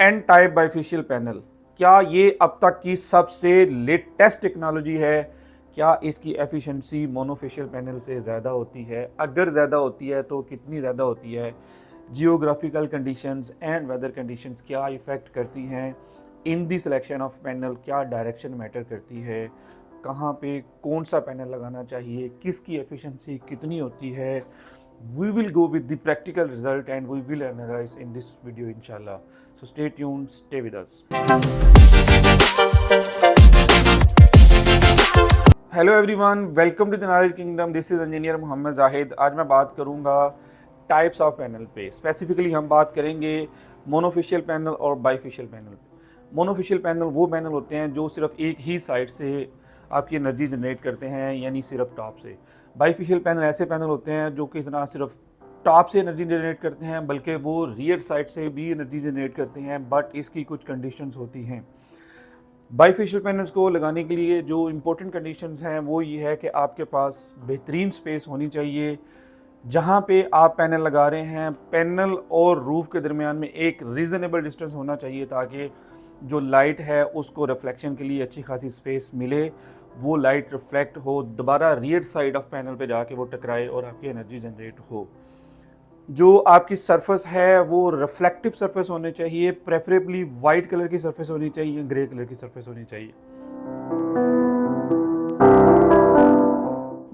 N type bifacial panel, क्या ये अब तक की सबसे लेटेस्ट टेक्नोलॉजी है? क्या इसकी एफिशिएंसी मोनोफेशियल पैनल से ज़्यादा होती है? अगर ज़्यादा होती है तो कितनी ज़्यादा होती है? Geographical conditions and weather conditions क्या इफ़ेक्ट करती हैं in the selection of panel? क्या डायरेक्शन मैटर करती है? कहाँ पे कौन सा पैनल लगाना चाहिए? किसकी एफिशिएंसी कितनी होती है? We will go with the practical result and we will analyze in this video inshallah. So stay tuned, stay with us. Hello everyone, welcome to the knowledge kingdom. This is engineer Mohammad Zahid. आज मैं बात करूंगा types of panel पे। Specifically हम बात करेंगे monofacial panel और bifacial panel पे। मोनोफेशियल पैनल वो पैनल होते हैं जो सिर्फ एक ही साइड से आपकी एनर्जी जनरेट करते हैं, यानी सिर्फ टॉप से। बाइफेशियल पैनल ऐसे पैनल होते हैं जो कि ना सिर्फ टॉप से एनर्जी जनरेट करते हैं बल्कि वो रियर साइड से भी एनर्जी जनरेट करते हैं, बट इसकी कुछ कंडीशंस होती हैं। बाइफेशियल पैनल्स को लगाने के लिए जो इम्पोर्टेंट कंडीशंस हैं वो ये है कि आपके पास बेहतरीन स्पेस होनी चाहिए। जहाँ पे आप पैनल लगा रहे हैं, पैनल और रूफ के दरमियान में एक रीज़नेबल डिस्टेंस होना चाहिए ताकि जो लाइट है उसको रिफ्लेक्शन के लिए अच्छी खासी स्पेस मिले, वो लाइट रिफ्लेक्ट हो, दोबारा रियर साइड ऑफ पैनल पे जाके वो टकराए और आपकी एनर्जी जनरेट हो। जो आपकी सरफेस है वो रिफ्लेक्टिव सरफेस होनी चाहिए, प्रेफरेबली वाइट कलर की सरफेस होनी चाहिए, ग्रे कलर की सरफेस होनी चाहिए।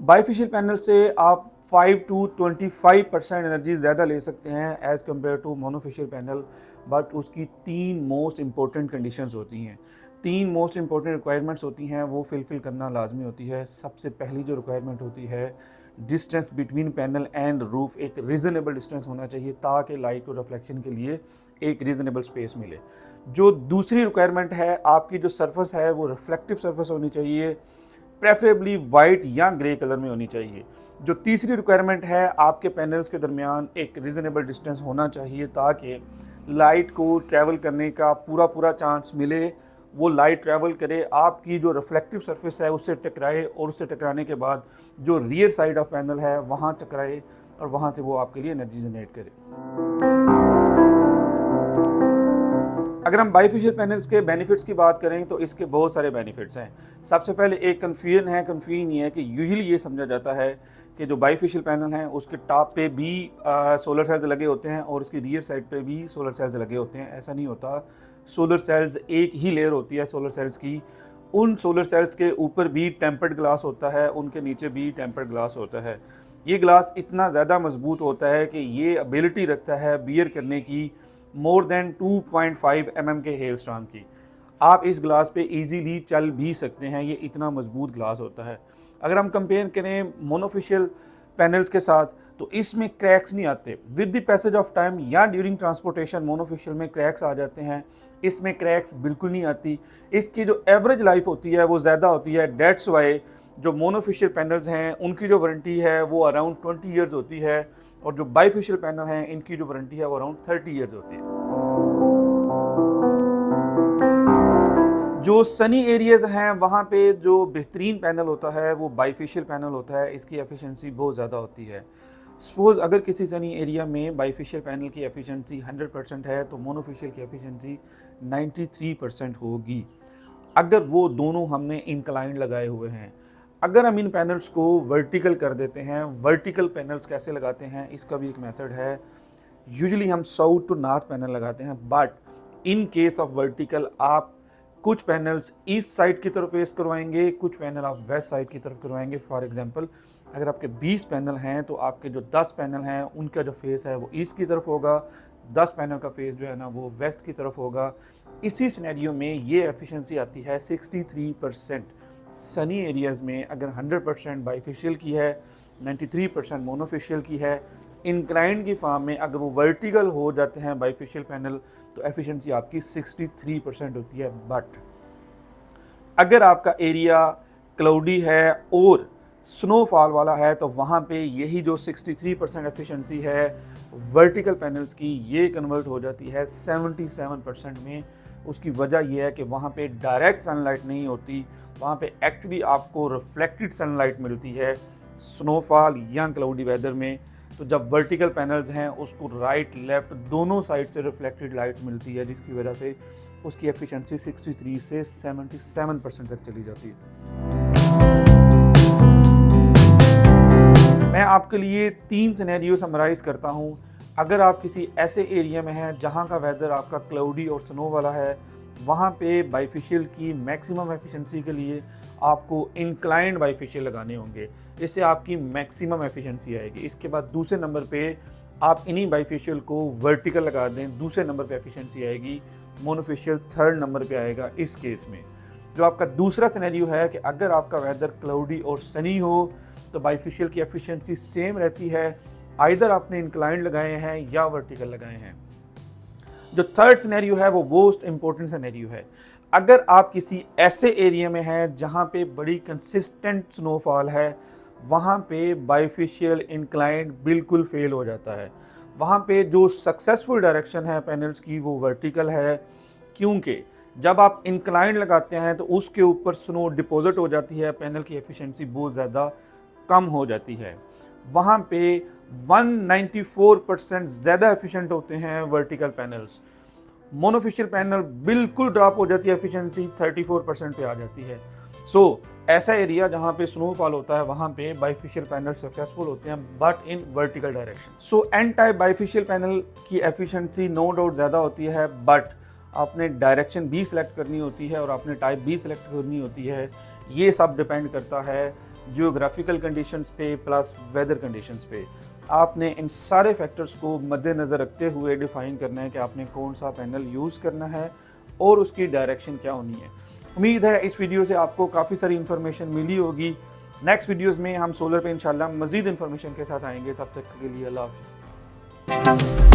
बाइफेशियल पैनल से आप 5 to 25% एनर्जी ज़्यादा ले सकते हैं as compare to monofacial panel, but उसकी 3 मोस्ट इम्पोर्टेंट कंडीशंस होती हैं, 3 मोस्ट इम्पोर्टेंट रिक्वायरमेंट्स होती हैं, वो फिलफिल करना लाजमी होती है। सबसे पहली जो रिक्वायरमेंट होती है, distance between panel and roof एक रीज़नेबल डिस्टेंस होना चाहिए ताकि लाइट को रिफ्लेक्शन के लिए एक रीज़नेबल स्पेस मिले। जो दूसरी रिक्वायरमेंट है, आपकी जो सरफेस है वो रिफ्लेक्टिव सरफेस होनी चाहिए, प्रेफरेबली वाइट या ग्रे कलर में होनी चाहिए। जो तीसरी रिक्वायरमेंट है, आपके पैनल्स के दरमियान एक रीज़नेबल डिस्टेंस होना चाहिए ताकि लाइट को ट्रैवल करने का पूरा चांस मिले, वो लाइट ट्रैवल करे, आपकी जो रिफ्लेक्टिव सरफेस है उससे टकराए और उससे टकराने के बाद जो रियर साइड ऑफ पैनल है वहाँ टकराए और वहाँ से वो आपके लिए एनर्जी जनरेट करे। अगर हम बाइफेशियल पैनल्स के बेनिफिट्स की बात करें तो इसके बहुत सारे बेनिफिट्स हैं। सबसे पहले एक कन्फ्यूजन ये है कि यूजुअली ये समझा जाता है कि जो बाइफेशियल पैनल हैं उसके टॉप पे भी सोलर सेल्स लगे होते हैं और उसकी रियर साइड पे भी सोलर सेल्स लगे होते हैं। ऐसा नहीं होता। सोलर सेल्स एक ही लेयर होती है सोलर सेल्स की। उन सोलर सेल्स के ऊपर भी टेम्पर्ड ग्लास होता है, उनके नीचे भी टेम्पर्ड ग्लास होता है। ये ग्लास इतना ज़्यादा मजबूत होता है कि ये एबिलिटी रखता है बियर करने की मोर देन 2.5 mm के हेल स्टॉर्म की। आप इस ग्लास पे इजीली चल भी सकते हैं, ये इतना मजबूत ग्लास होता है। अगर हम कंपेयर करें मोनोफेशियल पैनल्स के साथ तो इसमें क्रैक्स नहीं आते। With the passage of time या ड्यूरिंग ट्रांसपोर्टेशन मोनोफेशियल में क्रैक्स आ जाते हैं, इसमें क्रैक्स बिल्कुल नहीं आती। इसकी जो एवरेज लाइफ होती है वो ज़्यादा होती है। डेट्स वाई जो मोनोफेशियल पैनल्स हैं उनकी जो वारंटी है वो अराउंड 20 ईयर्स होती है और जो बाइफेशियल पैनल हैं इनकी जो वारंटी है वो अराउंड 30 ईयर्स होती है। जो सनी एरियाज हैं वहाँ पे जो बेहतरीन पैनल होता है वो बाइफेशियल पैनल होता है। इसकी एफिशिएंसी बहुत ज़्यादा होती है। सपोज अगर किसी सनी एरिया में बाइफेशियल पैनल की एफिशिएंसी 100% है तो मोनोफेशियल की एफिशिएंसी 93% होगी अगर वो दोनों हमने इंक्लाइंड लगाए हुए हैं। अगर हम इन पैनल्स को वर्टिकल कर देते हैं, वर्टिकल पैनल्स कैसे लगाते हैं इसका भी एक मेथड है। यूजुअली हम साउथ टू नॉर्थ पैनल लगाते हैं, but in case of vertical आप कुछ पैनल्स ईस्ट साइड की तरफ फेस करवाएंगे, कुछ पैनल आप वेस्ट साइड की तरफ करवाएंगे। फॉर एग्जांपल अगर आपके 20 पैनल हैं तो आपके जो 10 पैनल हैं उनका जो फेस है वो ईस्ट की तरफ होगा, 10 पैनल का फेस जो है ना वो वेस्ट की तरफ होगा। इसी सिनेरियो में ये एफिशिएंसी आती है 63%। सनी एरियाज़ में अगर 100% बाइफेशियल की है, 93% मोनोफेशियल की है। इंक्लाइंड की फॉर्म में अगर वो वर्टिकल हो जाते हैं बाइफेशियल पैनल तो एफिशिएंसी आपकी 63% होती है। बट अगर आपका एरिया क्लाउडी है और स्नोफॉल वाला है तो वहाँ पे यही जो 63% एफिशिएंसी है वर्टिकल पैनल्स की ये कन्वर्ट हो जाती है 77% में। उसकी वजह यह है कि वहाँ पे डायरेक्ट सनलाइट नहीं होती, वहाँ पे एक्चुअली आपको रिफ्लेक्टेड सनलाइट मिलती है स्नोफॉल या क्लाउडी वेदर में। तो जब वर्टिकल पैनल्स हैं उसको राइट लेफ्ट दोनों साइड से रिफ्लेक्टेड लाइट मिलती है, जिसकी वजह से उसकी एफिशिएंसी 63 से 77% तक चली जाती है। मैं आपके लिए 3 सिनेरियो समराइज करता हूं। अगर आप किसी ऐसे एरिया में हैं जहां का वेदर आपका क्लाउडी और स्नो वाला है, वहां पे बाइफेशियल की मैक्सिमम एफिशिएंसी के लिए आपको इंक्लाइंड बाइफेशियल लगाने होंगे, इससे आपकी मैक्सिमम एफिशिएंसी आएगी। इसके बाद दूसरे नंबर पे आप इन्हीं बाइफेशियल को वर्टिकल लगा दें, दूसरे नंबर पे एफिशिएंसी आएगी। मोनोफेशियल थर्ड नंबर पे आएगा इस केस में। जो आपका दूसरा सिनेरियो है कि अगर आपका वेदर क्लाउडी और सनी हो तो बाइफेशियल की एफिशिएंसी सेम रहती है, आइदर आपने इंक्लाइंड लगाए हैं या वर्टिकल लगाए हैं। जो थर्ड सिनेरियो है वो मोस्ट इंपॉर्टेंट सिनेरियो है। अगर आप किसी ऐसे एरिया में हैं जहां पे बड़ी कंसिस्टेंट स्नोफॉल है, वहां पे बाइफेशियल इंक्लाइंड बिल्कुल फेल हो जाता है। वहां पे जो सक्सेसफुल डायरेक्शन है पैनल्स की वो वर्टिकल है, क्योंकि जब आप इंक्लाइंड लगाते हैं तो उसके ऊपर स्नो डिपॉजिट हो जाती है, पैनल की एफिशिएंसी बहुत ज़्यादा कम हो जाती है। वहाँ पे 194% ज़्यादा एफिशिएंट होते हैं वर्टिकल पैनल्स। मोनोफेशियल पैनल बिल्कुल ड्रॉप हो जाती है, एफिशिएंसी 34% पे आ जाती है। सो ऐसा एरिया जहाँ पे स्नोफॉल होता है वहाँ पे बाइफेशियल पैनल सक्सेसफुल होते हैं, but in vertical direction. So n type bifacial panel की एफिशिएंसी नो डाउट ज़्यादा होती है, बट आपने डायरेक्शन भी सिलेक्ट करनी होती है और आपने टाइप भी सिलेक्ट करनी होती है। ये सब डिपेंड करता है जियोग्राफिकल कंडीशंस पे प्लस वेदर कंडीशंस पे। आपने इन सारे फैक्टर्स को मद्देनज़र रखते हुए डिफ़ाइन करना है कि आपने कौन सा पैनल यूज़ करना है और उसकी डायरेक्शन क्या होनी है। उम्मीद है इस वीडियो से आपको काफ़ी सारी इन्फॉर्मेशन मिली होगी। नेक्स्ट वीडियोज़ में हम सोलर पे इंशाल्लाह मज़ीद इन्फॉर्मेशन के साथ आएंगे। तब तक के लिए अल्लाह हाफ़िज़।